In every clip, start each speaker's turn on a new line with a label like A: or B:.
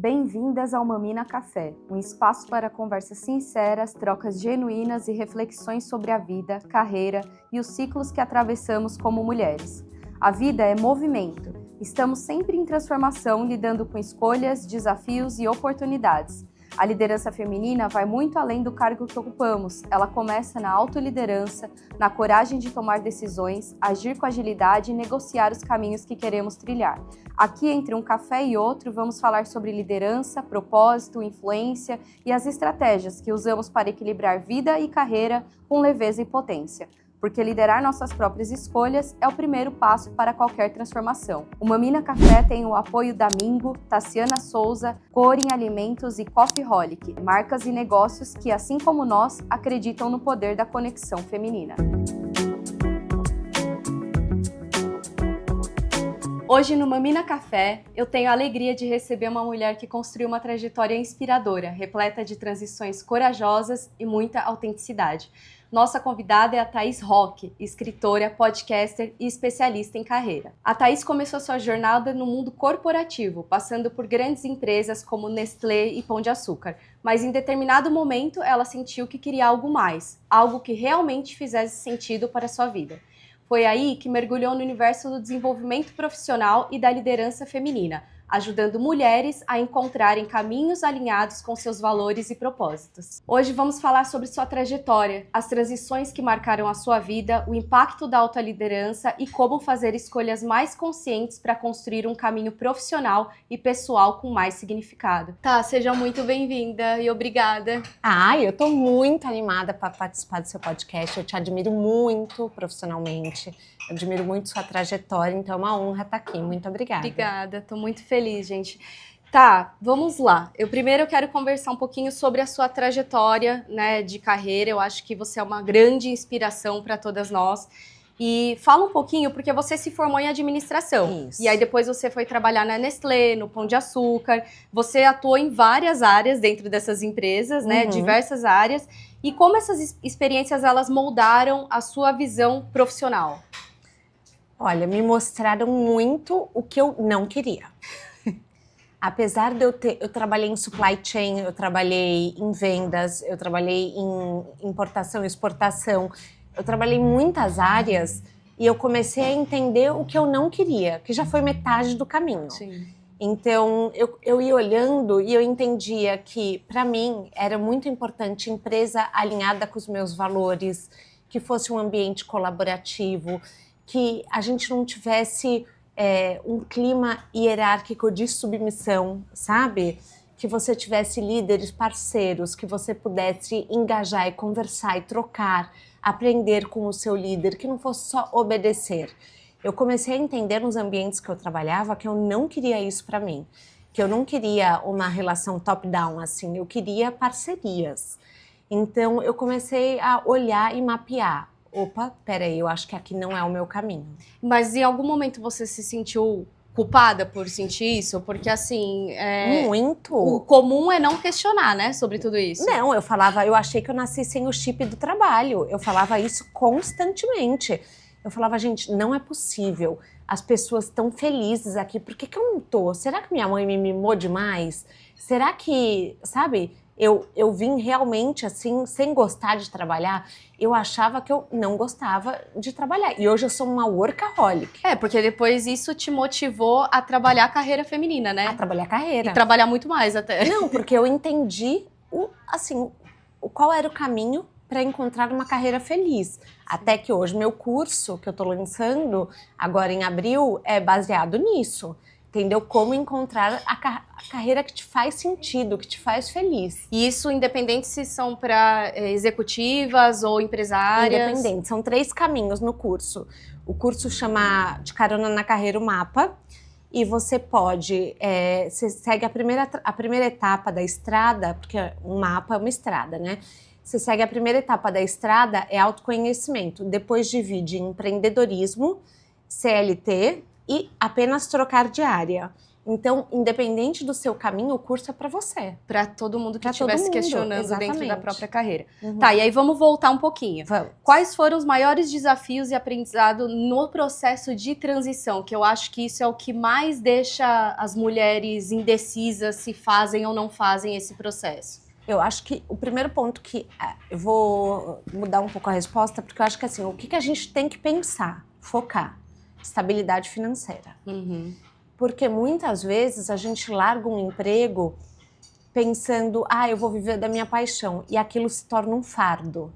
A: Bem-vindas ao Mamina Café, um espaço para conversas sinceras, trocas genuínas e reflexões sobre a vida, carreira e os ciclos que atravessamos como mulheres. A vida é movimento. Estamos sempre em transformação, lidando com escolhas, desafios e oportunidades. A liderança feminina vai muito além do cargo que ocupamos. Ela começa na autoliderança, na coragem de tomar decisões, agir com agilidade e negociar os caminhos que queremos trilhar. Aqui, entre um café e outro, vamos falar sobre liderança, propósito, influência e as estratégias que usamos para equilibrar vida e carreira com leveza e potência. Porque liderar nossas próprias escolhas é o primeiro passo para qualquer transformação. O Mamina Café tem o apoio da Mingo, Tassiana Souza, Corin Alimentos e Coffeeholic, marcas e negócios que, assim como nós, acreditam no poder da conexão feminina. Hoje no Mamina Café, eu tenho a alegria de receber uma mulher que construiu uma trajetória inspiradora, repleta de transições corajosas e muita autenticidade. Nossa convidada é a Thaís Roque, escritora, podcaster e especialista em carreira. A Thaís começou sua jornada no mundo corporativo, passando por grandes empresas como Nestlé e Pão de Açúcar, mas em determinado momento ela sentiu que queria algo mais, algo que realmente fizesse sentido para a sua vida. Foi aí que mergulhou no universo do desenvolvimento profissional e da liderança feminina, ajudando mulheres a encontrarem caminhos alinhados com seus valores e propósitos. Hoje vamos falar sobre sua trajetória, as transições que marcaram a sua vida, o impacto da alta liderança e como fazer escolhas mais conscientes para construir um caminho profissional e pessoal com mais significado. Tá, seja muito bem-vinda e obrigada.
B: Eu tô muito animada para participar do seu podcast. Eu te admiro muito profissionalmente, admiro muito sua trajetória, então é uma honra estar aqui. Muito obrigada.
A: Obrigada, tô muito feliz, gente. Tá, vamos lá. Eu quero conversar um pouquinho sobre a sua trajetória, né, de carreira. Eu acho que você é uma grande inspiração para todas nós. E fala um pouquinho, porque você se formou em administração.
B: Isso.
A: E aí depois você foi trabalhar na Nestlé, no Pão de Açúcar. Você atuou em várias áreas dentro dessas empresas, né, diversas áreas. E como essas experiências, elas moldaram a sua visão profissional?
B: Olha, me mostraram muito o que eu não queria. Apesar de eu trabalhei em supply chain, eu trabalhei em vendas, eu trabalhei em importação e exportação, eu trabalhei em muitas áreas e eu comecei a entender o que eu não queria, que já foi metade do caminho.
A: Sim.
B: Então, eu ia olhando e eu entendia que, para mim, era muito importante empresa alinhada com os meus valores, que fosse um ambiente colaborativo, que a gente não tivesse um clima hierárquico de submissão, sabe? Que você tivesse líderes parceiros, que você pudesse engajar e conversar e trocar, aprender com o seu líder, que não fosse só obedecer. Eu comecei a entender nos ambientes que eu trabalhava que eu não queria isso para mim, que eu não queria uma relação top-down, assim, eu queria parcerias. Então, eu comecei a olhar e mapear. Opa, peraí, eu acho que aqui não é o meu caminho.
A: Mas em algum momento você se sentiu culpada por sentir isso? Porque assim,
B: Muito.
A: O comum é não questionar, né, sobre tudo isso.
B: Não, eu achei que eu nasci sem o chip do trabalho. Eu falava isso constantemente. Eu falava, gente, não é possível. As pessoas estão felizes aqui. Por que eu não tô? Será que minha mãe me mimou demais? Será que, sabe... Eu vim realmente assim, sem gostar de trabalhar, eu achava que eu não gostava de trabalhar. E hoje eu sou uma workaholic.
A: Porque depois isso te motivou a trabalhar a carreira feminina, né?
B: A trabalhar a carreira.
A: E trabalhar muito mais até.
B: Não, porque eu entendi qual era o caminho para encontrar uma carreira feliz. Até que hoje meu curso, que eu tô lançando agora em abril, é baseado nisso. Entendeu? Como encontrar a carreira que te faz sentido, que te faz feliz.
A: E isso independente se são para executivas ou empresárias?
B: Independente. São 3 caminhos no curso. O curso chama De Carona na Carreira o Mapa. E você pode... você segue a primeira etapa da estrada, porque um mapa é uma estrada, né? Você segue a primeira etapa da estrada, é autoconhecimento. Depois divide em empreendedorismo, CLT... e apenas trocar de área. Então, independente do seu caminho, o curso é para você.
A: Para todo mundo que
B: Pra todo
A: estivesse
B: mundo,
A: questionando dentro da
B: exatamente.
A: própria carreira.
B: Uhum.
A: Tá, e aí vamos voltar um pouquinho.
B: Vamos.
A: Quais foram os maiores desafios e aprendizado no processo de transição? Que eu acho que isso é o que mais deixa as mulheres indecisas se fazem ou não fazem esse processo.
B: Eu acho que o primeiro ponto que... Eu vou mudar um pouco a resposta, porque eu acho que assim, o que a gente tem que pensar, focar? Estabilidade financeira.
A: Uhum.
B: Porque muitas vezes a gente larga um emprego pensando, eu vou viver da minha paixão, e aquilo se torna um fardo.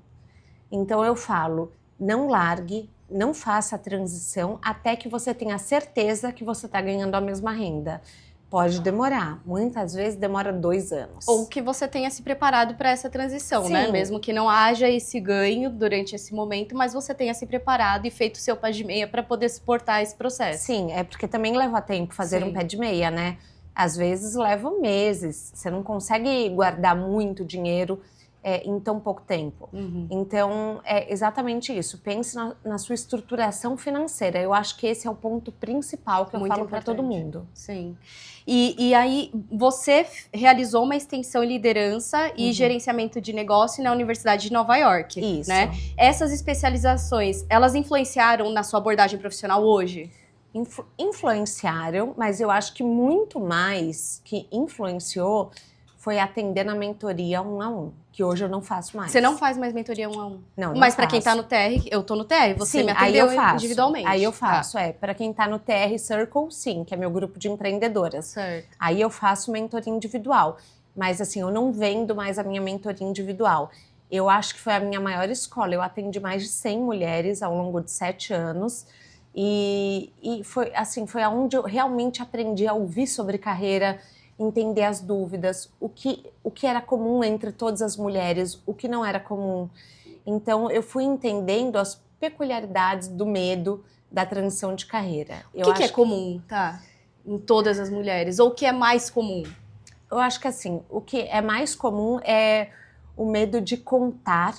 B: Então eu falo, não largue, não faça a transição até que você tenha certeza que você está ganhando a mesma renda. Pode demorar, muitas vezes demora 2 anos.
A: Ou que você tenha se preparado para essa transição,
B: Sim.
A: né? Mesmo que não haja esse ganho durante esse momento, mas você tenha se preparado e feito o seu pé de meia para poder suportar esse processo.
B: Sim, é porque também leva tempo fazer um pé de meia, né? Às vezes leva meses, você não consegue guardar muito dinheiro em tão pouco tempo.
A: Uhum.
B: Então, é exatamente isso. Pense na sua estruturação financeira. Eu acho que esse é o ponto principal que eu
A: Muito
B: falo para todo
A: importante.
B: mundo.
A: Sim. E aí, você realizou uma extensão em liderança e gerenciamento de negócio na Universidade de Nova York.
B: Isso.
A: Né? Essas especializações, elas influenciaram na sua abordagem profissional hoje?
B: Influenciaram, mas eu acho que muito mais que influenciou foi atender na mentoria 1 a 1, que hoje eu não faço mais.
A: Você não faz mais mentoria 1 a 1?
B: Não,
A: mas para
B: faço.
A: quem tá no TR, eu tô no TR, você
B: sim,
A: me atendeu
B: aí eu faço.
A: individualmente.
B: Aí eu faço, para quem tá no TR Circle, sim, que é meu grupo de empreendedoras.
A: Certo.
B: Aí eu faço mentoria individual, mas assim, eu não vendo mais a minha mentoria individual. Eu acho que foi a minha maior escola, eu atendi mais de 100 mulheres ao longo de 7 anos, e foi assim, foi onde eu realmente aprendi a ouvir sobre carreira, entender as dúvidas, o que era comum entre todas as mulheres, o que não era comum. Então, eu fui entendendo as peculiaridades do medo da transição de carreira.
A: O que é comum, tá? Em todas as mulheres? Ou o que é mais comum?
B: Eu acho que assim, o que é mais comum é o medo de contar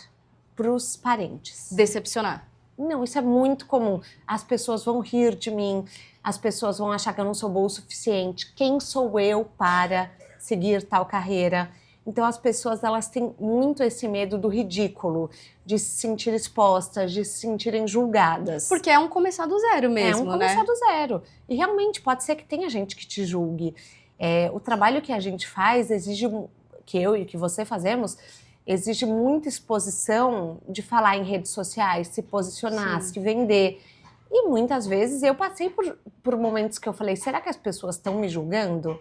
B: para os parentes.
A: Decepcionar.
B: Não, isso é muito comum. As pessoas vão rir de mim, as pessoas vão achar que eu não sou boa o suficiente. Quem sou eu para seguir tal carreira? Então as pessoas, elas têm muito esse medo do ridículo, de se sentir expostas, de se sentirem julgadas.
A: Porque é um começar do zero mesmo,
B: né? É um começar do zero. E realmente pode ser que tenha gente que te julgue. O trabalho que a gente faz exige, que eu e que você fazemos, exige muita exposição de falar em redes sociais, se posicionar, se vender. E muitas vezes eu passei por momentos que eu falei, será que as pessoas estão me julgando?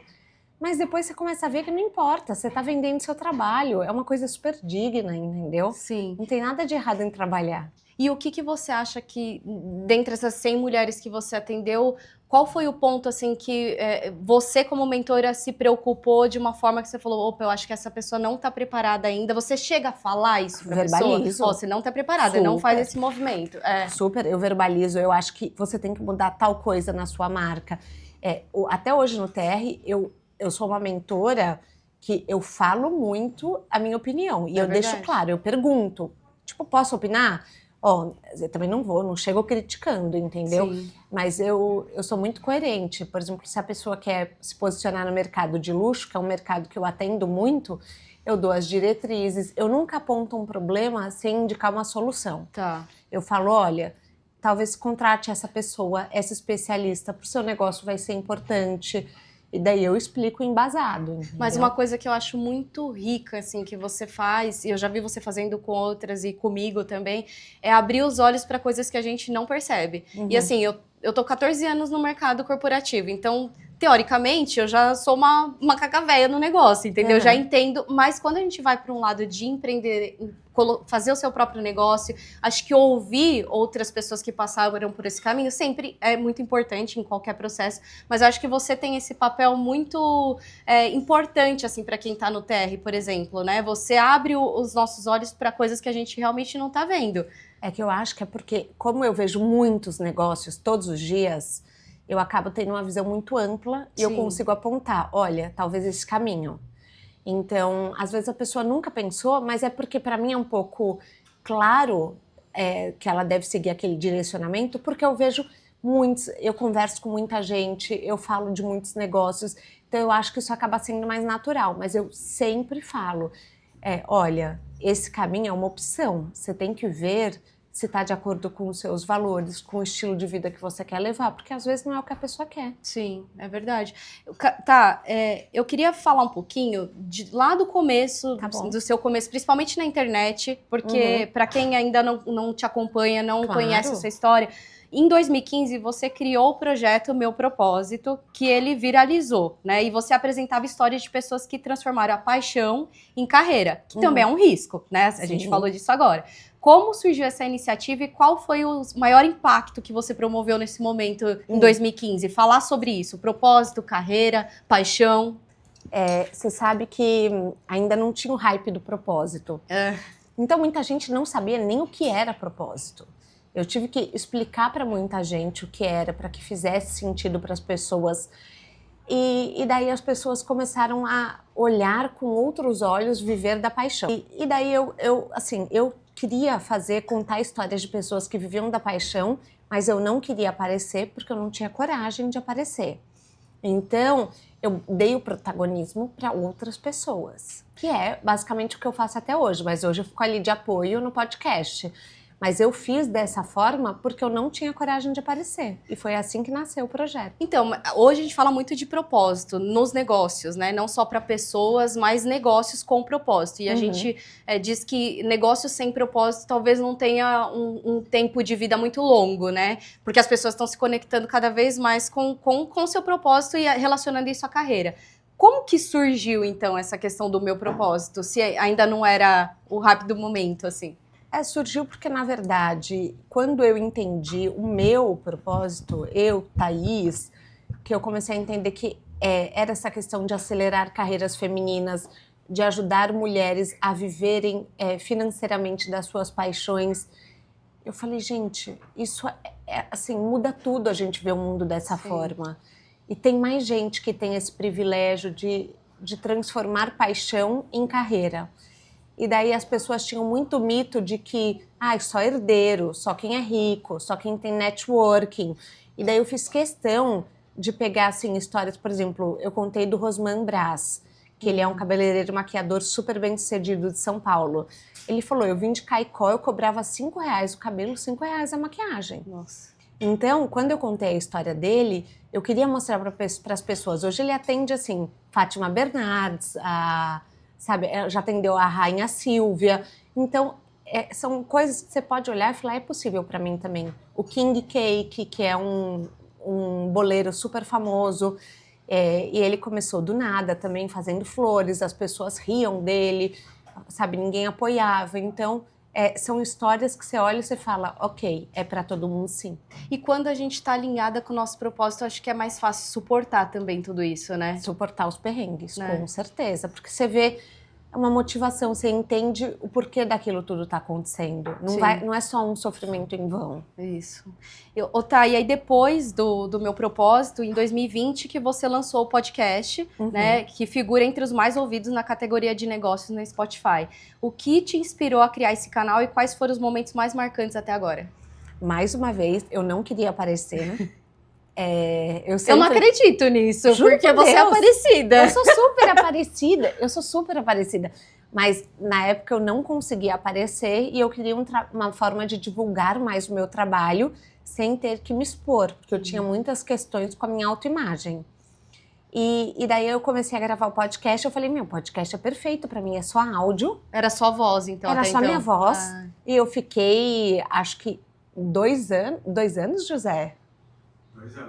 B: Mas depois você começa a ver que não importa, você está vendendo seu trabalho, é uma coisa super digna, entendeu?
A: Sim.
B: Não tem nada de errado em trabalhar.
A: E o que você acha que, dentre essas 100 mulheres que você atendeu, qual foi o ponto, assim, que você, como mentora, se preocupou de uma forma que você falou, opa, eu acho que essa pessoa não está preparada ainda? Você chega a falar isso pra
B: Verbalizo.
A: pessoa? Você não está preparada,
B: Super.
A: não faz esse movimento.
B: Super, eu verbalizo, eu acho que você tem que mudar tal coisa na sua marca. Até hoje no TR, eu sou uma mentora que eu falo muito a minha opinião. E eu deixo claro, eu pergunto, tipo, posso opinar? Eu também não chego criticando, entendeu?
A: Sim.
B: Mas eu sou muito coerente. Por exemplo, se a pessoa quer se posicionar no mercado de luxo, que é um mercado que eu atendo muito, eu dou as diretrizes. Eu nunca aponto um problema sem indicar uma solução.
A: Tá.
B: Eu falo, olha, talvez contrate essa pessoa, essa especialista, para o seu negócio vai ser importante. E daí eu explico embasado. Entendeu?
A: Mas uma coisa que eu acho muito rica, assim, que você faz, e eu já vi você fazendo com outras e comigo também, é abrir os olhos para coisas que a gente não percebe. E assim, eu tô 14 anos no mercado corporativo, então, teoricamente, eu já sou uma macaca véia no negócio, entendeu? Eu já entendo, mas quando a gente vai para um lado de empreender, fazer o seu próprio negócio, acho que ouvir outras pessoas que passaram por esse caminho sempre é muito importante em qualquer processo, mas eu acho que você tem esse papel muito importante, assim, para quem tá no TR, por exemplo, né? Você abre os nossos olhos para coisas que a gente realmente não tá vendo.
B: É que eu acho que é porque, como eu vejo muitos negócios todos os dias, eu acabo tendo uma visão muito ampla e eu consigo apontar, olha, talvez esse caminho. Então, às vezes a pessoa nunca pensou, mas é porque para mim é um pouco claro que ela deve seguir aquele direcionamento, porque eu vejo eu converso com muita gente, eu falo de muitos negócios, então eu acho que isso acaba sendo mais natural, mas eu sempre falo, olha, esse caminho é uma opção, você tem que ver se está de acordo com os seus valores, com o estilo de vida que você quer levar, porque às vezes não é o que a pessoa quer.
A: Sim, é verdade. Eu queria falar um pouquinho lá do começo, do seu começo, principalmente na internet, porque para quem ainda não te acompanha, não conhece a sua história, em 2015 você criou o projeto Meu Propósito, que ele viralizou, né? E você apresentava histórias de pessoas que transformaram a paixão em carreira, que também é um risco, né? A gente falou disso agora. Como surgiu essa iniciativa e qual foi o maior impacto que você promoveu nesse momento em 2015? Falar sobre isso, propósito, carreira, paixão.
B: Você sabe que ainda não tinha o hype do propósito. Então muita gente não sabia nem o que era propósito. Eu tive que explicar para muita gente o que era, para que fizesse sentido para as pessoas. E daí as pessoas começaram a olhar com outros olhos, viver da paixão. E daí eu queria contar histórias de pessoas que viviam da paixão, mas eu não queria aparecer porque eu não tinha coragem de aparecer. Então, eu dei o protagonismo para outras pessoas, que é basicamente o que eu faço até hoje, mas hoje eu fico ali de apoio no podcast. Mas eu fiz dessa forma porque eu não tinha coragem de aparecer. E foi assim que nasceu o projeto.
A: Então, hoje a gente fala muito de propósito nos negócios, né? Não só para pessoas, mas negócios com propósito. E a gente diz que negócios sem propósito talvez não tenha um tempo de vida muito longo, né? Porque as pessoas estão se conectando cada vez mais com o seu propósito e relacionando isso à carreira. Como que surgiu, então, essa questão do meu propósito? Se ainda não era o rápido momento, assim?
B: Surgiu porque, na verdade, quando eu entendi o meu propósito, Thaís, que eu comecei a entender que era essa questão de acelerar carreiras femininas, de ajudar mulheres a viverem financeiramente das suas paixões. Eu falei, gente, isso assim, muda tudo a gente ver o mundo dessa forma. E tem mais gente que tem esse privilégio de transformar paixão em carreira. E daí as pessoas tinham muito mito de que só herdeiro, só quem é rico, só quem tem networking. E daí eu fiz questão de pegar assim, histórias, por exemplo, eu contei do Rosman Brás, que ele é um cabeleireiro maquiador super bem sucedido de São Paulo. Ele falou, eu vim de Caicó, eu cobrava R$5 o cabelo, R$5 a maquiagem.
A: Nossa.
B: Então, quando eu contei a história dele, eu queria mostrar para as pessoas. Hoje ele atende assim, Fátima Bernardes, já atendeu a Rainha Silvia. Então, são coisas que você pode olhar e falar, é possível para mim também. O King Cake, que é um boleiro super famoso, e ele começou do nada também fazendo flores, as pessoas riam dele, ninguém apoiava. Então, são histórias que você olha e você fala, ok, é para todo mundo sim.
A: E quando a gente está alinhada com o nosso propósito, acho que é mais fácil suportar também tudo isso, né?
B: Suportar os perrengues, com certeza. Porque você vê uma motivação, você entende o porquê daquilo tudo está acontecendo. Não é só um sofrimento em vão.
A: Isso. Thay, e aí depois do meu propósito, em 2020, que você lançou o podcast, né, que figura entre os mais ouvidos na categoria de negócios no Spotify. O que te inspirou a criar esse canal e quais foram os momentos mais marcantes até agora?
B: Mais uma vez, eu não queria aparecer.
A: Eu não acredito nisso, porque você é aparecida.
B: Eu sou super aparecida. Mas na época eu não conseguia aparecer e eu queria uma forma de divulgar mais o meu trabalho sem ter que me expor, porque eu tinha muitas questões com a minha autoimagem. E daí eu comecei a gravar o podcast, eu falei, meu, podcast é perfeito pra mim, é só áudio.
A: Era só voz, então?
B: Era só minha voz. E eu fiquei, acho que 2 anos, José?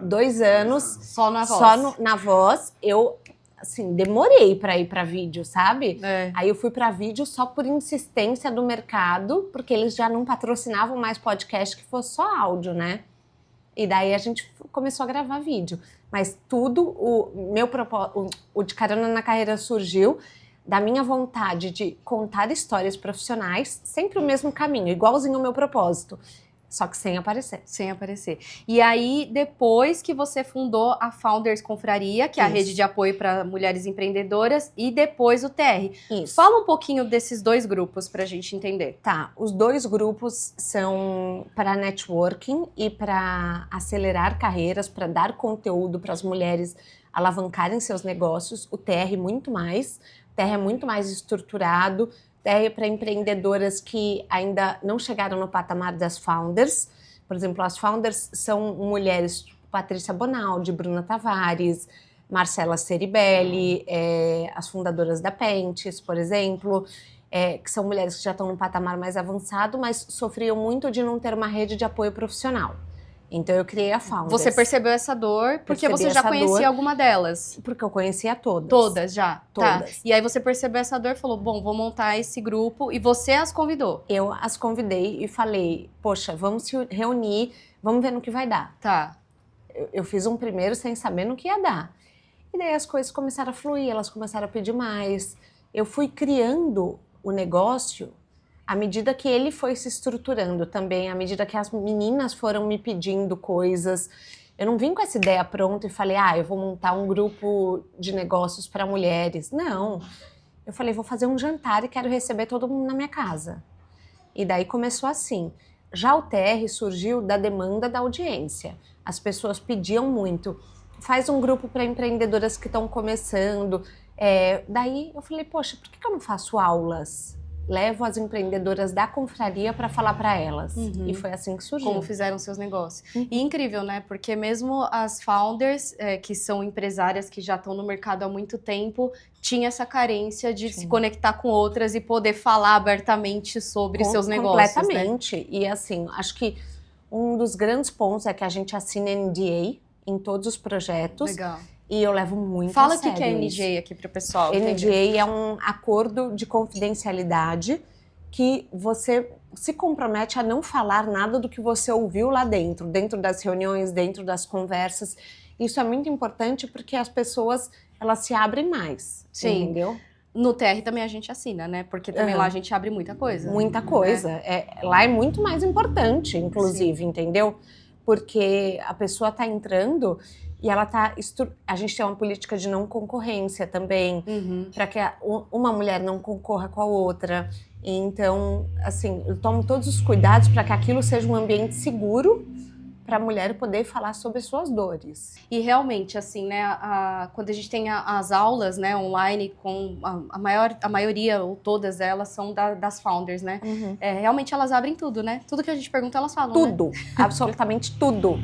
B: 2 anos.
A: Só na voz?
B: Só na voz. Eu, assim, demorei pra ir pra vídeo, sabe? Aí eu fui pra vídeo só por insistência do mercado, porque eles já não patrocinavam mais podcast que fosse só áudio, né? E daí a gente começou a gravar vídeo. Mas tudo, o De Carona na Carreira surgiu da minha vontade de contar histórias profissionais, sempre o mesmo caminho, igualzinho ao meu propósito. só que sem aparecer.
A: Sem aparecer. E aí, depois que você fundou a Founders Confraria, que é a rede de apoio para mulheres empreendedoras, e depois o TR.
B: Isso.
A: Fala um pouquinho desses dois grupos para a gente entender.
B: Tá, os dois grupos são para networking e para acelerar carreiras, para dar conteúdo para as mulheres alavancarem seus negócios. O TR muito mais. O TR é muito mais estruturado. É para empreendedoras que ainda não chegaram no patamar das founders. Por exemplo, as founders são mulheres tipo Patrícia Bonaldi, Bruna Tavares, Marcela Ceribelli, as fundadoras da Pentes, por exemplo, que são mulheres que já estão num patamar mais avançado, mas sofriam muito de não ter uma rede de apoio profissional. Então eu criei a Founders.
A: Você percebeu essa dor porque você já conhecia alguma delas?
B: Porque eu conhecia todas.
A: Todas já?
B: Todas.
A: Tá. E aí você percebeu essa dor e falou, bom, vou montar esse grupo. E você as convidou?
B: Eu as convidei e falei, poxa, vamos se reunir, vamos ver no que vai dar.
A: Tá.
B: Eu fiz um primeiro sem saber no que ia dar. E daí as coisas começaram a fluir, elas começaram a pedir mais. Eu fui criando o negócio à medida que ele foi se estruturando também, à medida que as meninas foram me pedindo coisas. Eu não vim com essa ideia pronta e falei, eu vou montar um grupo de negócios para mulheres. Não. Eu falei, vou fazer um jantar e quero receber todo mundo na minha casa. E daí começou assim. Já o TR surgiu da demanda da audiência. As pessoas pediam muito. Faz um grupo para empreendedoras que estão começando. Daí eu falei, poxa, por que eu não faço aulas? Levo as empreendedoras da confraria para falar para elas. E foi assim que surgiu.
A: Como fizeram seus negócios. E incrível, né? Porque mesmo as founders, que são empresárias que já estão no mercado há muito tempo, tinha essa carência de se conectar com outras e poder falar abertamente sobre seus negócios.
B: Completamente.
A: Né?
B: E assim, acho que um dos grandes pontos é que a gente assina NDA em todos os projetos.
A: Legal.
B: E eu levo muito a
A: Fala
B: sério
A: o que é NDA aqui para o pessoal.
B: NDA é um acordo de confidencialidade que você se compromete a não falar nada do que você ouviu lá dentro das reuniões, dentro das conversas. Isso é muito importante porque as pessoas, elas se abrem mais, entendeu?
A: No TR também a gente assina, né? Porque também lá a gente abre muita coisa.
B: Muita coisa. Né? Lá é muito mais importante, inclusive, entendeu? Porque a pessoa está entrando e ela tá... A gente tem uma política de não concorrência também, para que uma mulher não concorra com a outra. Então, assim, eu tomo todos os cuidados para que aquilo seja um ambiente seguro para a mulher poder falar sobre suas dores.
A: E realmente, assim, né, quando a gente tem as aulas, né, online, com a maioria, ou todas elas, são das founders, né? Realmente elas abrem tudo, né? Tudo que a gente pergunta, elas falam,
B: tudo, né? Absolutamente tudo.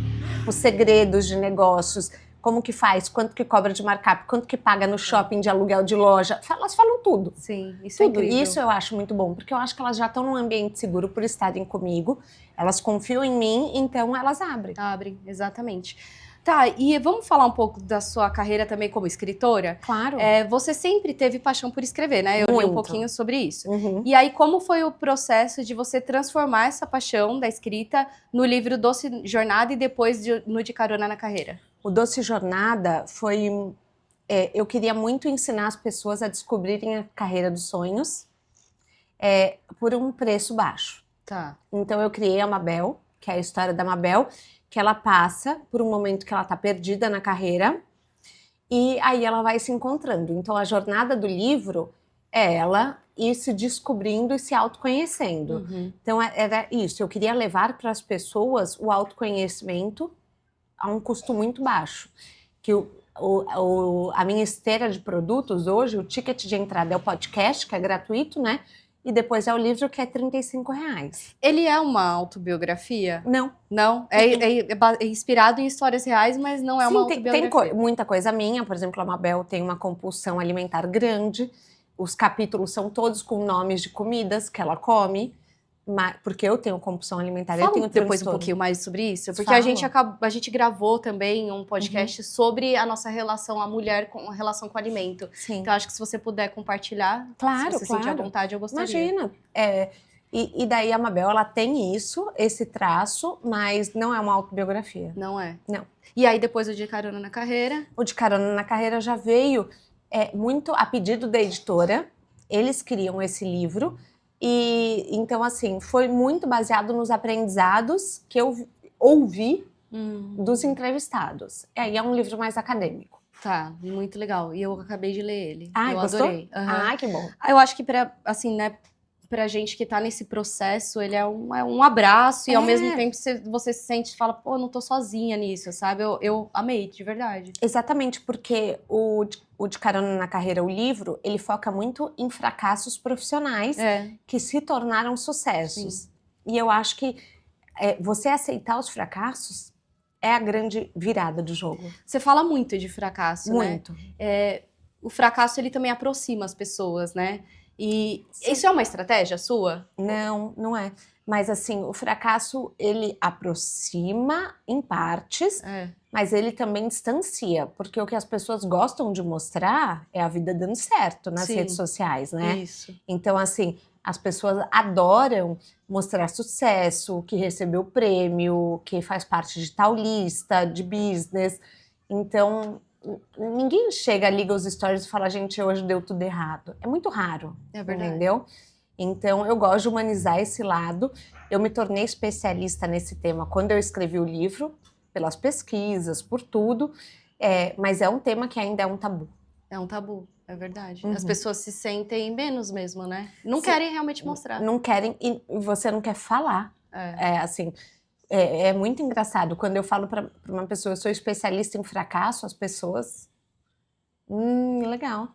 B: Os segredos de negócios, como que faz, quanto que cobra de markup, quanto que paga no shopping de aluguel de loja. Elas falam tudo.
A: Sim, isso
B: tudo.
A: É incrível.
B: Isso eu acho muito bom, porque eu acho que elas já estão num ambiente seguro por estarem comigo. Elas confiam em mim, então elas abrem.
A: Abrem, exatamente. Tá, e vamos falar um pouco da sua carreira também como escritora?
B: Claro.
A: Você sempre teve paixão por escrever, né? Eu li um pouquinho sobre isso.
B: Uhum.
A: E aí, como foi o processo de você transformar essa paixão da escrita no livro Doce Jornada e depois no De Carona na Carreira?
B: O Doce Jornada foi... eu queria muito ensinar as pessoas a descobrirem a carreira dos sonhos por um preço baixo.
A: Tá.
B: Então eu criei a Mabel, que é a história da Mabel, que ela passa por um momento que ela tá perdida na carreira e aí ela vai se encontrando. Então a jornada do livro é ela ir se descobrindo e se autoconhecendo. Então era isso, eu queria levar para as pessoas o autoconhecimento a um custo muito baixo. Que a minha esteira de produtos hoje, o ticket de entrada é o podcast, que é gratuito, né? E depois é o livro, que é R$35.
A: Ele é uma autobiografia?
B: Não.
A: Não? É inspirado em histórias reais, mas não é uma autobiografia.
B: Tem muita coisa minha. Por exemplo, a Mabel tem uma compulsão alimentar grande. Os capítulos são todos com nomes de comidas que ela come. Porque eu tenho compulsão alimentar.
A: Fala
B: eu tenho
A: depois um pouquinho mais sobre isso. Porque a gente gravou também um podcast sobre a nossa relação, a mulher com a relação com o alimento.
B: Sim.
A: Então acho que se você puder compartilhar,
B: claro,
A: se você sentir à vontade, eu gostaria.
B: Imagina. E daí a Mabel, ela tem esse traço, mas não é uma autobiografia.
A: Não é?
B: Não.
A: E aí depois o De Carona na Carreira?
B: O De Carona na Carreira já veio muito a pedido da editora. Eles queriam esse livro. E então, assim, foi muito baseado nos aprendizados que eu ouvi dos entrevistados. E aí é um livro mais acadêmico.
A: Tá, muito legal. E eu acabei de ler ele.
B: Ah,
A: Eu
B: gostou?
A: adorei. Aham.
B: Ah, que bom.
A: Eu acho que assim, né, pra gente que tá nesse processo, ele é um abraço e ao mesmo tempo você se sente e fala, pô, não tô sozinha nisso, sabe? Eu amei, de verdade.
B: Exatamente, porque o De Carona na Carreira, o livro, ele foca muito em fracassos profissionais que se tornaram sucessos. Sim. E eu acho que você aceitar os fracassos é a grande virada do jogo.
A: Você fala muito de fracasso,
B: muito.
A: Né? O fracasso, ele também aproxima as pessoas, né? E sim. Isso é uma estratégia sua?
B: Não, não é. Mas assim, o fracasso, ele aproxima em partes, mas ele também distancia, porque o que as pessoas gostam de mostrar é a vida dando certo nas redes sociais, né?
A: Isso.
B: Então, assim, as pessoas adoram mostrar sucesso, que recebeu prêmio, que faz parte de tal lista, de business. Então, ninguém chega, liga os stories e fala, gente, hoje deu tudo errado. É muito raro, entendeu? Então, eu gosto de humanizar esse lado. Eu me tornei especialista nesse tema quando eu escrevi o livro, pelas pesquisas, por tudo. Mas é um tema que ainda é um tabu.
A: É um tabu, é verdade. As pessoas se sentem menos mesmo, né? Não querem realmente mostrar.
B: Não querem, e você não quer falar. É muito engraçado. Quando eu falo para uma pessoa, eu sou especialista em fracasso, as pessoas... legal.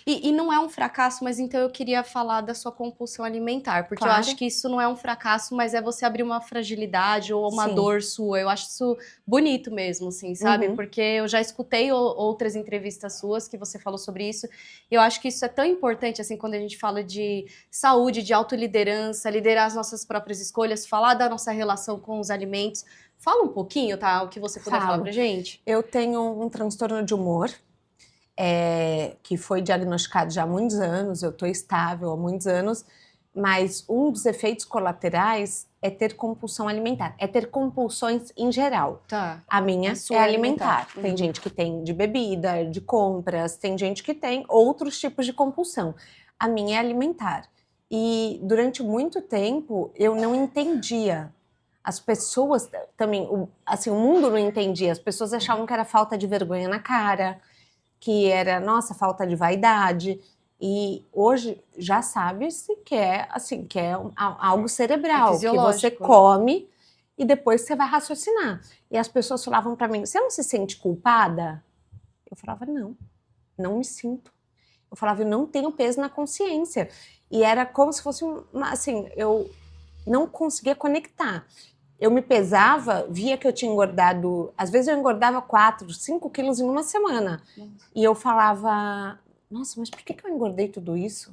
A: E não é um fracasso, mas então eu queria falar da sua compulsão alimentar, porque
B: claro.
A: Eu acho que isso não é um fracasso, mas é você abrir uma fragilidade ou uma dor sua. Eu acho isso bonito mesmo, assim, sabe? Porque eu já escutei outras entrevistas suas que você falou sobre isso. E eu acho que isso é tão importante, assim, quando a gente fala de saúde, de autoliderança, liderar as nossas próprias escolhas, falar da nossa relação com os alimentos. Fala um pouquinho, tá? O que você puder falar pra gente.
B: Eu tenho um transtorno de humor. Que foi diagnosticado já há muitos anos, eu estou estável há muitos anos, mas um dos efeitos colaterais é ter compulsão alimentar, é ter compulsões em geral.
A: Tá.
B: A minha é alimentar. Tem gente que tem de bebida, de compras, tem gente que tem outros tipos de compulsão. A minha é alimentar. E durante muito tempo eu não entendia. As pessoas também, assim, o mundo não entendia, as pessoas achavam que era falta de vergonha na cara, que era, nossa, falta de vaidade. E hoje já sabe-se que é, assim, que é algo cerebral, que você come e depois você vai raciocinar. E as pessoas falavam para mim, você não se sente culpada? Eu falava, não me sinto. Eu falava, eu não tenho peso na consciência. E era como se fosse, assim, eu não conseguia conectar. Eu me pesava, via que eu tinha engordado... Às vezes eu engordava 4, 5 quilos em uma semana. Nossa. E eu falava, nossa, mas por que eu engordei tudo isso?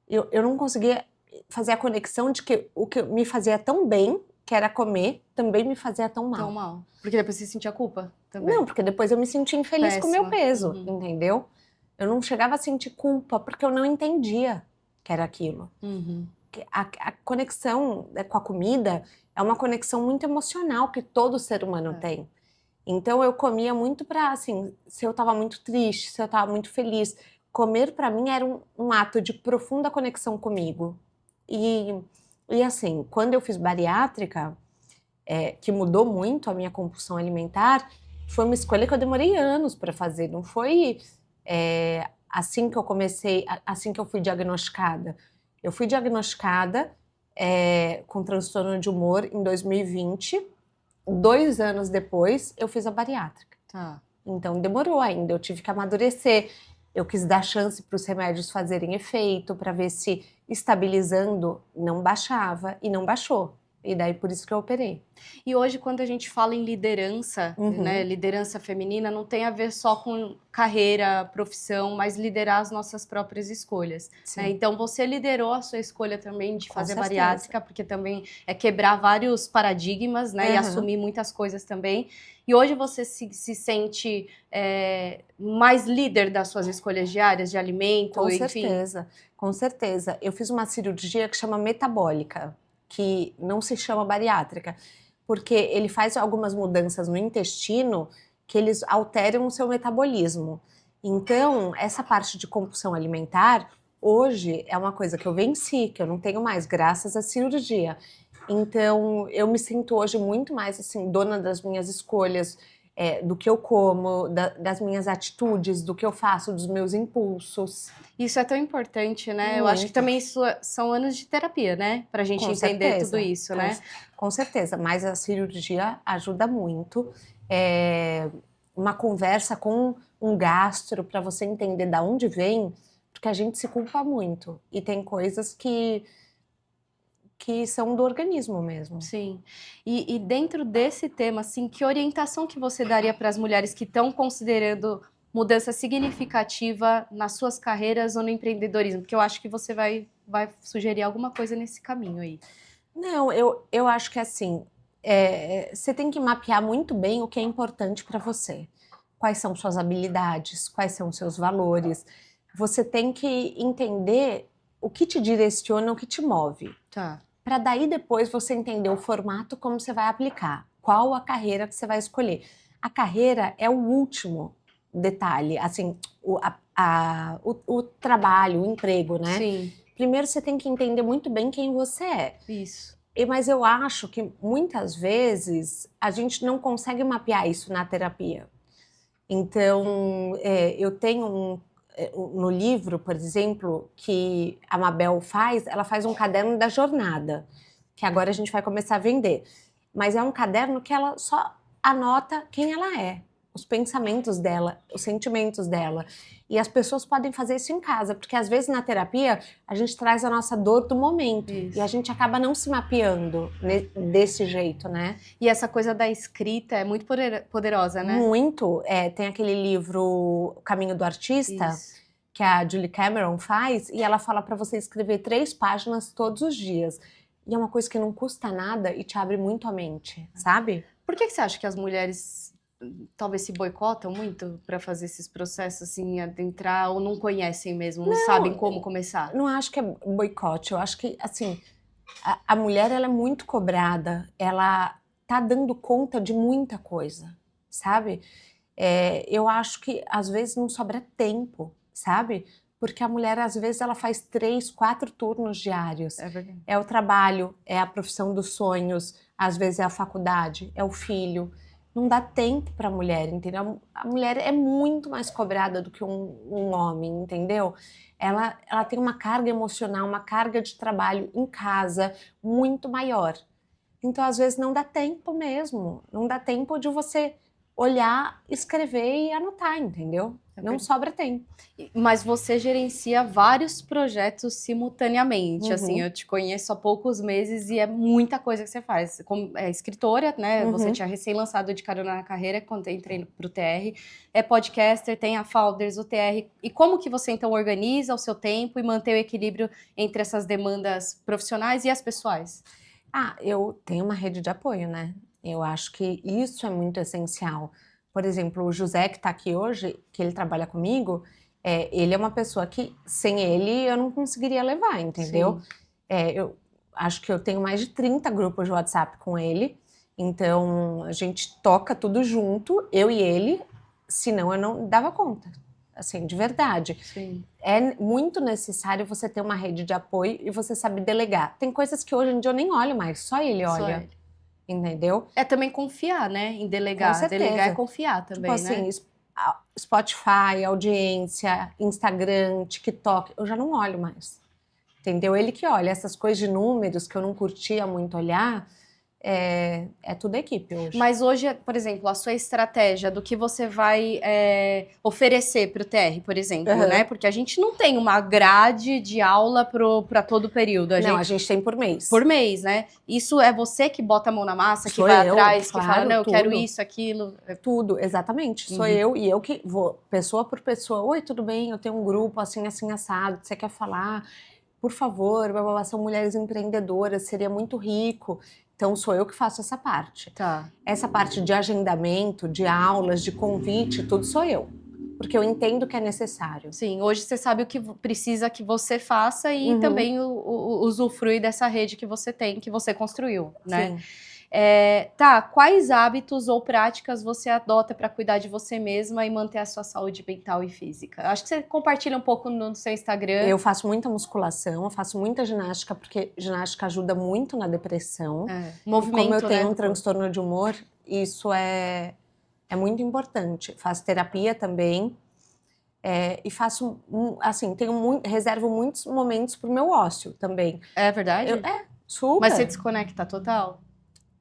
B: Eu não conseguia fazer a conexão de que o que me fazia tão bem, que era comer, também me fazia tão mal.
A: Tão mal. Porque depois você sentia culpa também?
B: Não, porque depois eu me sentia infeliz com o meu peso, entendeu? Eu não chegava a sentir culpa, porque eu não entendia que era aquilo. A conexão com a comida é uma conexão muito emocional que todo ser humano tem. Então eu comia muito para, assim, se eu estava muito triste, se eu estava muito feliz, comer para mim era um ato de profunda conexão comigo. E assim, quando eu fiz bariátrica, que mudou muito a minha compulsão alimentar, foi uma escolha que eu demorei anos para fazer. Não foi assim que eu comecei, assim que eu fui diagnosticada. Eu fui diagnosticada com transtorno de humor em 2020. 2 anos depois, eu fiz a bariátrica.
A: Tá.
B: Então, demorou ainda. Eu tive que amadurecer. Eu quis dar chance para os remédios fazerem efeito, para ver se estabilizando não baixava. E não baixou. E daí, por isso que eu operei.
A: E hoje, quando a gente fala em liderança, né, liderança feminina, não tem a ver só com carreira, profissão, mas liderar as nossas próprias escolhas. Né? Então, você liderou a sua escolha também de fazer bariátrica, porque também é quebrar vários paradigmas, né, e assumir muitas coisas também. E hoje você se sente mais líder das suas escolhas diárias de alimento, enfim?
B: Com certeza. Eu fiz uma cirurgia que chama metabólica, que não se chama bariátrica, porque ele faz algumas mudanças no intestino que eles alteram o seu metabolismo. Então, essa parte de compulsão alimentar, hoje é uma coisa que eu venci, que eu não tenho mais, graças à cirurgia. Então, eu me sinto hoje muito mais, assim, dona das minhas escolhas, do que eu como, das minhas atitudes, do que eu faço, dos meus impulsos.
A: Isso é tão importante, né? Eu acho que
B: Muito.
A: também isso são anos de terapia, né? Pra gente
B: Com
A: entender
B: certeza,
A: tudo isso, né?
B: Com certeza, mas a cirurgia ajuda muito. Uma conversa com um gastro para você entender de onde vem, porque a gente se culpa muito. E tem coisas que são do organismo mesmo.
A: Sim. E dentro desse tema, assim, que orientação que você daria para as mulheres que estão considerando mudança significativa nas suas carreiras ou no empreendedorismo? Porque eu acho que você vai sugerir alguma coisa nesse caminho aí.
B: Não, eu acho que assim, você tem que mapear muito bem o que é importante para você. Quais são suas habilidades, quais são seus valores. Você tem que entender o que te direciona, o que te move.
A: Tá.
B: Para daí depois você entender o formato como você vai aplicar, qual a carreira que você vai escolher. A carreira é o último detalhe, assim, o trabalho, o emprego, né?
A: Sim.
B: Primeiro você tem que entender muito bem quem você é.
A: Isso.
B: Mas eu acho que muitas vezes a gente não consegue mapear isso na terapia. Então, eu tenho no livro, por exemplo, que a Mabel faz, ela faz um caderno da jornada, que agora a gente vai começar a vender. Mas é um caderno que ela só anota quem ela é, os pensamentos dela, os sentimentos dela. E as pessoas podem fazer isso em casa, porque às vezes na terapia a gente traz a nossa dor do momento.
A: Isso.
B: E a gente acaba não se mapeando desse jeito, né?
A: E essa coisa da escrita é muito poderosa, né?
B: Muito. Tem aquele livro O Caminho do Artista,
A: Isso.
B: que a Julie Cameron faz, e ela fala para você escrever 3 páginas todos os dias. E é uma coisa que não custa nada e te abre muito a mente, sabe?
A: Por que você acha que as mulheres talvez se boicotam muito para fazer esses processos assim, adentrar, ou não conhecem mesmo, não sabem como começar?
B: Não acho que é boicote, eu acho que, assim, a mulher, ela é muito cobrada, ela tá dando conta de muita coisa, sabe? Eu acho que, às vezes, não sobra tempo, sabe? Porque a mulher, às vezes, ela faz 3, 4 turnos diários.
A: É verdade.
B: É o trabalho, é a profissão dos sonhos, às vezes é a faculdade, é o filho. Não dá tempo para a mulher, entendeu? A mulher é muito mais cobrada do que um homem, entendeu? Ela tem uma carga emocional, uma carga de trabalho em casa muito maior. Então, às vezes, não dá tempo mesmo. Não dá tempo de você olhar, escrever e anotar, entendeu? Não sobra tempo.
A: Mas você gerencia vários projetos simultaneamente, assim,
B: Uhum.
A: eu te conheço há poucos meses e é muita coisa que você faz. Como é escritora, né,
B: Uhum.
A: Você tinha recém-lançado De Carona na Carreira, quando eu entrei pro TR, é podcaster, tem a Founders, o TR. E como que você, então, organiza o seu tempo e mantém o equilíbrio entre essas demandas profissionais e as pessoais?
B: Eu tenho uma rede de apoio, né? Eu acho que isso é muito essencial. Por exemplo, o José, que está aqui hoje, que ele trabalha comigo, ele é uma pessoa que, sem ele, eu não conseguiria levar, entendeu? Eu acho que eu tenho mais de 30 grupos de WhatsApp com ele, então a gente toca tudo junto, eu e ele, senão eu não dava conta, assim, de verdade.
A: Sim.
B: É muito necessário você ter uma rede de apoio e você saber delegar. Tem coisas que hoje em dia eu nem olho mais, só ele olha.
A: Só ele.
B: Entendeu?
A: É também confiar, né, em delegar.
B: Com certeza.
A: Delegar é confiar também,
B: tipo assim,
A: né?
B: Spotify, audiência, Instagram, TikTok, eu já não olho mais. Entendeu? Ele que olha essas coisas de números que eu não curtia muito olhar, é tudo equipe hoje.
A: Mas hoje, por exemplo, a sua estratégia do que você vai oferecer para o TR, por exemplo, né? Porque a gente não tem uma grade de aula para todo o período.
B: A gente tem por mês.
A: Por mês, né? Isso é você que bota a mão na massa, que
B: Sou
A: vai
B: eu,
A: atrás,
B: claro,
A: que fala, não, eu
B: tudo.
A: quero isso, aquilo.
B: Tudo, exatamente. Sou eu, e eu que vou, pessoa por pessoa. Oi, tudo bem? Eu tenho um grupo assim, assim, assado. Você quer falar? Por favor, são mulheres empreendedoras, seria muito rico. Então, sou eu que faço essa parte.
A: Tá.
B: Essa parte de agendamento, de aulas, de convite, tudo sou eu. Porque eu entendo que é necessário.
A: Sim, hoje você sabe o que precisa que você faça e também usufrui dessa rede que você tem, que você construiu, né?
B: Sim.
A: Quais hábitos ou práticas você adota para cuidar de você mesma e manter a sua saúde mental e física? Acho que você compartilha um pouco no seu Instagram.
B: Eu faço muita musculação, eu faço muita ginástica, porque ginástica ajuda muito na depressão.
A: Movimento,
B: como eu tenho
A: né,
B: um transtorno de humor, isso é muito importante. Faço terapia também. E faço, assim, reservo muitos momentos pro meu ócio também.
A: É verdade?
B: Super.
A: Mas você desconecta total?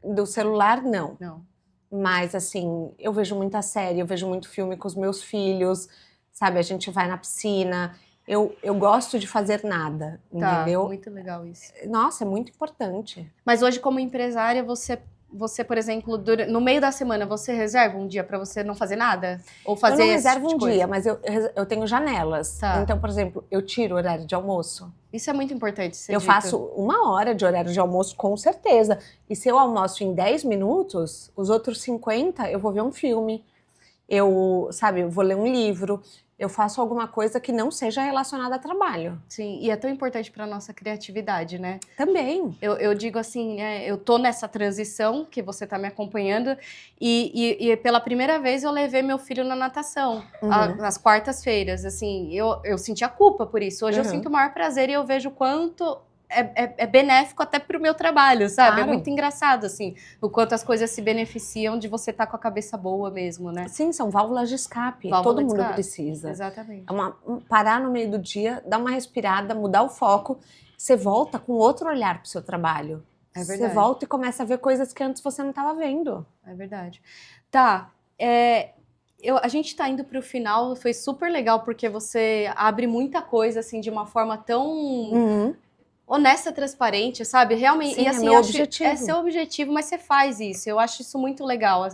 B: Do celular, não.
A: Não.
B: Mas, assim, eu vejo muita série, eu vejo muito filme com os meus filhos, sabe? A gente vai na piscina. Eu gosto de fazer nada, entendeu?
A: Muito legal isso.
B: Nossa, é muito importante.
A: Mas hoje, como empresária, você, por exemplo, no meio da semana, você reserva um dia para você não fazer nada? Ou fazer
B: Eu não reservo
A: esse tipo
B: um
A: de
B: dia,
A: coisa?
B: mas eu tenho janelas. Então, por exemplo, eu tiro o horário de almoço.
A: Isso é muito importante ser
B: Eu
A: dito.
B: faço 1 hora de horário de almoço, com certeza. E se eu almoço em 10 minutos, os outros 50 eu vou ver um filme. Eu vou ler um livro. Eu faço alguma coisa que não seja relacionada a trabalho.
A: Sim, e é tão importante para nossa criatividade, né?
B: Também.
A: Eu digo assim, eu tô nessa transição que você tá me acompanhando e pela primeira vez eu levei meu filho na natação, nas quartas-feiras, assim, eu sentia culpa por isso. Hoje eu sinto o maior prazer e eu vejo o quanto é benéfico até pro meu trabalho, sabe?
B: Claro.
A: É muito engraçado, assim, o quanto as coisas se beneficiam de você estar com a cabeça boa mesmo, né?
B: Sim, são válvulas de escape.
A: Válvula
B: Todo
A: de
B: mundo
A: escape.
B: precisa.
A: Exatamente.
B: Parar no meio do dia, dar uma respirada, mudar o foco. Você volta com outro olhar pro seu trabalho.
A: É verdade.
B: Você volta e começa a ver coisas que antes você não estava vendo.
A: É verdade. A gente tá indo pro final, foi super legal porque você abre muita coisa, assim, de uma forma tão honesta, transparente, sabe? Realmente.
B: Sim,
A: e assim,
B: é meu objetivo.
A: É seu objetivo, mas você faz isso. Eu acho isso muito legal.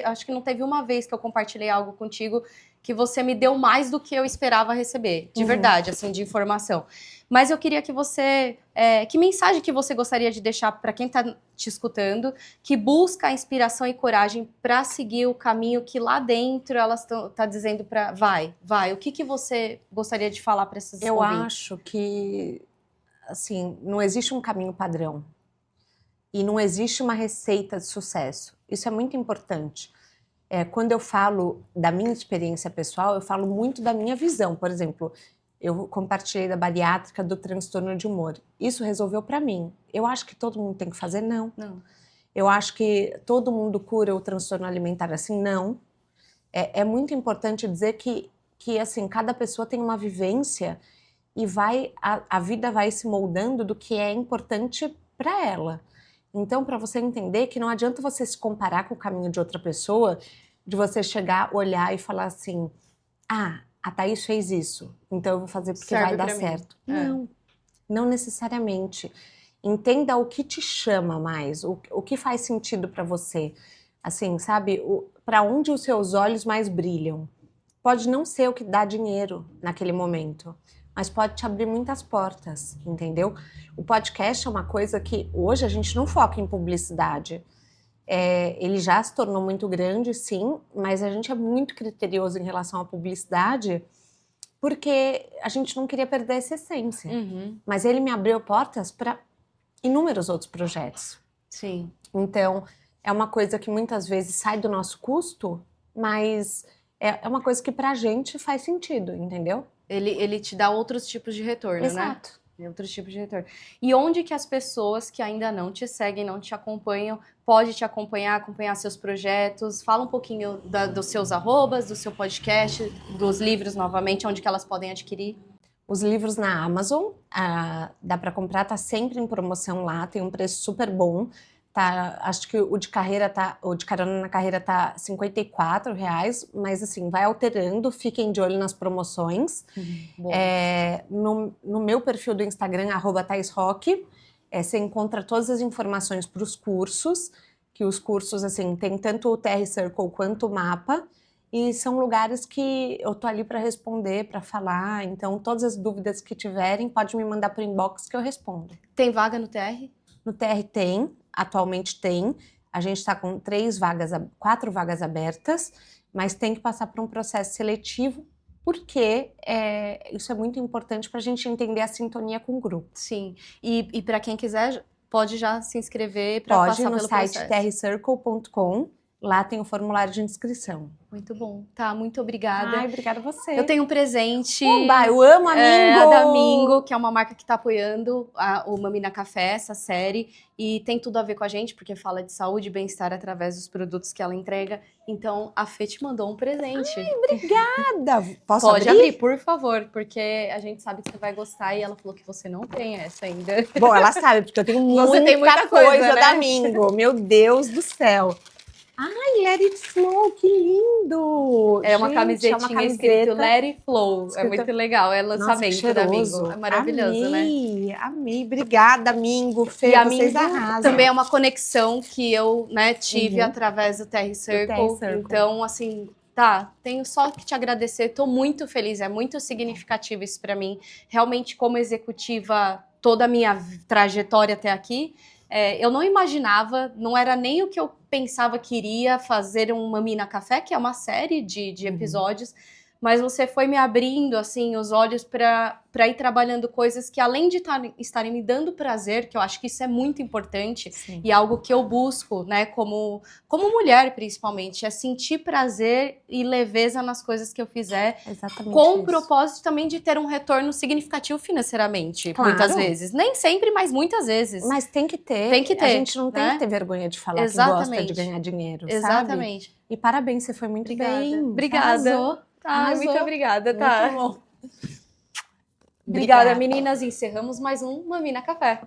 A: Acho que não teve uma vez que eu compartilhei algo contigo que você me deu mais do que eu esperava receber, de verdade, assim, de informação. Mas eu queria que você... que mensagem que você gostaria de deixar para quem está te escutando, que busca inspiração e coragem para seguir o caminho que lá dentro elas tá dizendo para... Vai. O que você gostaria de falar para esses
B: Eu
A: ouvintes?
B: acho que, assim, não existe um caminho padrão. E não existe uma receita de sucesso. Isso é muito importante. Quando eu falo da minha experiência pessoal, eu falo muito da minha visão. Por exemplo, eu compartilhei da bariátrica, do transtorno de humor. Isso resolveu para mim. Eu acho que todo mundo tem que fazer? Não. Eu acho que todo mundo cura o transtorno alimentar assim? Não. É muito importante dizer que assim, cada pessoa tem uma vivência e a vida vai se moldando do que é importante para ela. Então, para você entender que não adianta você se comparar com o caminho de outra pessoa, de você chegar, olhar e falar assim, a Thaís fez isso, então eu vou fazer porque vai dar certo. Não necessariamente. Entenda o que te chama mais, o que faz sentido para você. Assim, sabe, para onde os seus olhos mais brilham. Pode não ser o que dá dinheiro naquele momento, mas pode te abrir muitas portas, entendeu? O podcast é uma coisa que hoje a gente não foca em publicidade. Ele já se tornou muito grande, sim, mas a gente é muito criterioso em relação à publicidade porque a gente não queria perder essa essência. Mas ele me abriu portas para inúmeros outros projetos.
A: Sim.
B: Então, é uma coisa que muitas vezes sai do nosso custo, mas é uma coisa que pra gente faz sentido, entendeu?
A: Ele te dá outros tipos de retorno, né?
B: Exato.
A: Outros tipos de retorno. E onde que as pessoas que ainda não te seguem, não te acompanham, pode te acompanhar seus projetos? Fala um pouquinho dos seus arrobas, do seu podcast, dos livros novamente, onde que elas podem adquirir?
B: Os livros na Amazon, dá para comprar, tá sempre em promoção lá, tem um preço super bom. Tá, acho que o de Carona na Carreira tá R$54, mas assim, vai alterando, fiquem de olho nas promoções. No meu perfil do Instagram, @ThaisRock, você encontra todas as informações para os cursos, que os cursos, assim, tem tanto o TR Circle quanto o Mapa, e são lugares que eu tô ali para responder, para falar, então todas as dúvidas que tiverem, pode me mandar pro inbox que eu respondo.
A: Tem vaga no TR?
B: No TR tem. Atualmente tem, a gente está com 4 vagas abertas, mas tem que passar por um processo seletivo, porque isso é muito importante para a gente entender a sintonia com o grupo.
A: Sim, e para quem quiser, pode já se inscrever para
B: Pode
A: passar
B: no
A: pelo
B: site
A: processo.
B: terracircle.com. Lá tem o formulário de inscrição.
A: Muito bom. Tá, muito obrigada.
B: Ai, obrigada a você.
A: Eu tenho um presente.
B: Oba, eu amo a Mingo!
A: A da Mingo, que é uma marca que está apoiando o Mamina Café, essa série. E tem tudo a ver com a gente, porque fala de saúde e bem-estar através dos produtos que ela entrega. Então, a Fê te mandou um presente.
B: Ai, obrigada! Posso
A: Pode
B: abrir?
A: abrir, por favor, porque a gente sabe que você vai gostar e ela falou que você não tem essa ainda.
B: Bom, ela sabe, porque eu tenho
A: Você tem muita coisa, né?
B: da Mingo. Meu Deus do céu. Ai, Let It Flow, que lindo!
A: É uma
B: Gente,
A: camisetinha escrito Let It Flow. É muito legal, é
B: Nossa,
A: lançamento
B: que
A: da
B: cheiroso.
A: Mingo. É maravilhoso, né?
B: Amei. Obrigada, Mingo. Fê,
A: E a
B: vocês
A: Mingo
B: arrasam.
A: também é uma conexão que eu, né, tive através do Terry Circle.
B: Terry Circle.
A: Então, assim, tá, tenho só que te agradecer. Tô muito feliz, é muito significativo isso para mim. Realmente, como executiva, toda a minha trajetória até aqui, eu não imaginava, não era nem o que eu pensava que iria fazer um Mamina Café, que é uma série de episódios, mas você foi me abrindo, assim, os olhos para ir trabalhando coisas que, além de estarem me dando prazer, que eu acho que isso é muito importante,
B: Sim.
A: e algo que eu busco, né, como mulher, principalmente, é sentir prazer e leveza nas coisas que eu fizer,
B: Exatamente
A: com
B: isso.
A: o propósito também de ter um retorno significativo financeiramente,
B: Claro.
A: muitas vezes. Nem sempre, mas muitas vezes.
B: Mas tem que ter.
A: Tem que ter,
B: A gente não tem
A: né?
B: que ter vergonha de falar
A: Exatamente.
B: que gosta de ganhar dinheiro,
A: Exatamente.
B: sabe? E parabéns, você foi muito
A: Obrigada.
B: bem.
A: Obrigada.
B: Arrasou.
A: Muito obrigada, tá?
B: Muito bom.
A: Obrigada, meninas. Encerramos mais um Mamina Café.